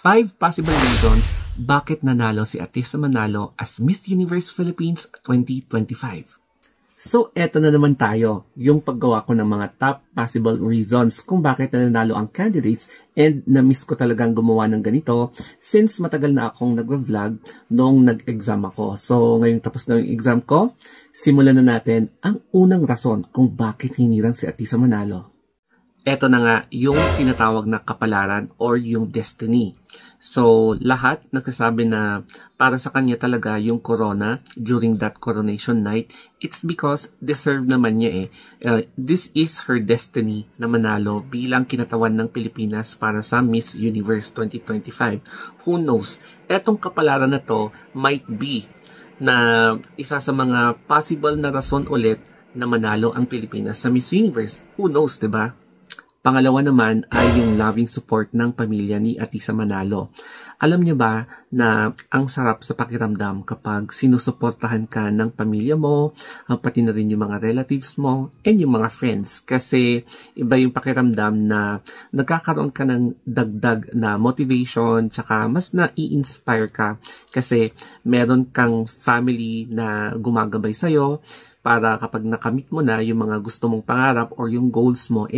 5 possible reasons bakit nanalo si Atisa Manalo as Miss Universe Philippines 2025. So, eto na naman tayo, yung paggawa ko ng mga top possible reasons kung bakit nanalo ang candidates, and na-miss ko talagang gumawa ng ganito since matagal na akong nag-vlog nung nag-exam ako. So, ngayong tapos na yung exam ko, simulan na natin ang unang rason kung bakit hinirang si Atisa Manalo. Eto na nga yung tinatawag na kapalaran or yung destiny. So, lahat nagsasabi na para sa kanya talaga yung corona during that coronation night. It's because deserve naman niya this is her destiny na manalo bilang kinatawan ng Pilipinas para sa Miss Universe 2025. Who knows? Etong kapalaran na to might be na isa sa mga possible na rason ulit na manalo ang Pilipinas sa Miss Universe. Who knows, diba? Pangalawa naman ay yung loving support ng pamilya ni Atisa Manalo. Alam niyo ba na ang sarap sa pakiramdam kapag sinusuportahan ka ng pamilya mo, pati na rin yung mga relatives mo, and yung mga friends. Kasi iba yung pakiramdam na nagkakaroon ka ng dagdag na motivation, tsaka mas na-i-inspire ka kasi meron kang family na gumagabay sa'yo, para kapag nakamit mo na yung mga gusto mong pangarap or yung goals mo,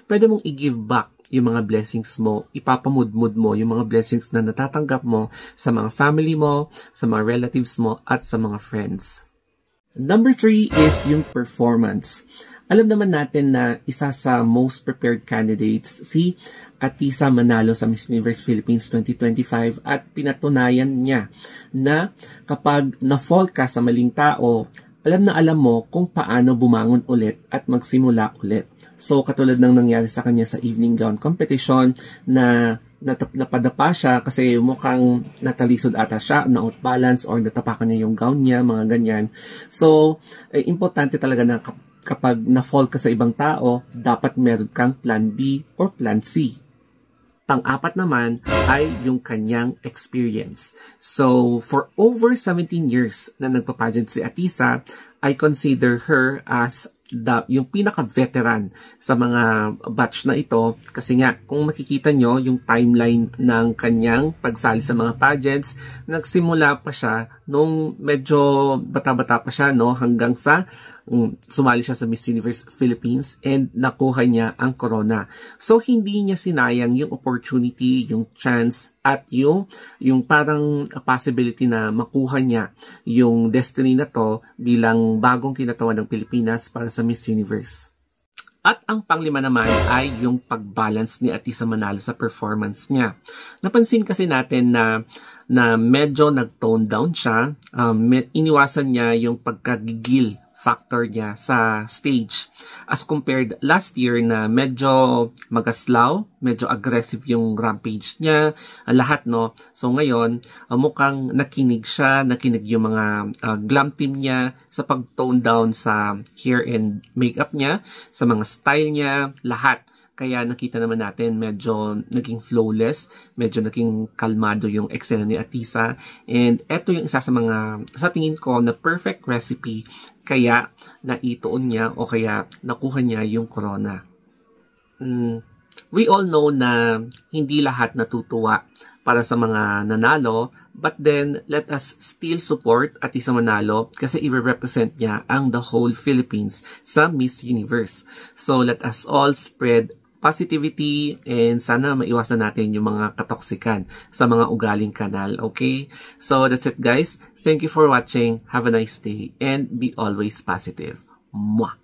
pwede mong i-give back yung mga blessings mo, ipapamudmud mo yung mga blessings na natatanggap mo sa mga family mo, sa mga relatives mo, at sa mga friends. Number 3 is yung performance. Alam naman natin na isa sa most prepared candidates si Atisa Manalo sa Miss Universe Philippines 2025 at pinatunayan niya na kapag na-fall ka sa maling tao, alam mo kung paano bumangon ulit at magsimula ulit. So, katulad ng nangyari sa kanya sa evening gown competition na napadapa siya kasi mukhang natalisod ata siya, na-out balance or natapakan niya yung gown niya, mga ganyan. So, importante talaga na kapag na-fall ka sa ibang tao, dapat meron kang plan B or plan C. Pang-apat naman ay yung kanyang experience. So, for over 17 years na nagpa-pageant si Atisa, I consider her as yung pinaka-veteran sa mga batch na ito. Kasi nga, kung makikita nyo yung timeline ng kanyang pagsali sa mga pageants, nagsimula pa siya nung medyo bata-bata pa siya, no, hanggang sa sumali siya sa Miss Universe Philippines and nakuha niya ang corona. So, hindi niya sinayang yung opportunity, yung chance, at yung parang possibility na makuha niya yung destiny na to bilang bagong kinatawan ng Pilipinas para sa Miss Universe. At ang panglima naman ay yung pag-balance ni Atisa Manalo sa performance niya. Napansin kasi natin na medyo nag-tone down siya, iniwasan niya yung pagkagigil factor niya sa stage as compared last year na medyo magaslaw, medyo aggressive yung rampage niya, lahat, no. So ngayon, mukhang nakinig yung mga glam team niya sa pag-tone down sa hair and makeup niya, sa mga style niya, lahat. Kaya nakita naman natin medyo naging flawless, medyo naging kalmado yung eksena ni Atisa. And eto yung isa sa tingin ko na perfect recipe kaya naituon niya o kaya nakuha niya yung corona. We all know na hindi lahat natutuwa para sa mga nanalo, but then let us still support Atisa Manalo kasi i-represent niya ang the whole Philippines sa Miss Universe. So let us all spread positivity and sana maiwasan natin yung mga katoksikan sa mga ugaling kanal, okay? So that's it, guys. Thank you for watching. Have a nice day and be always positive. Mwah!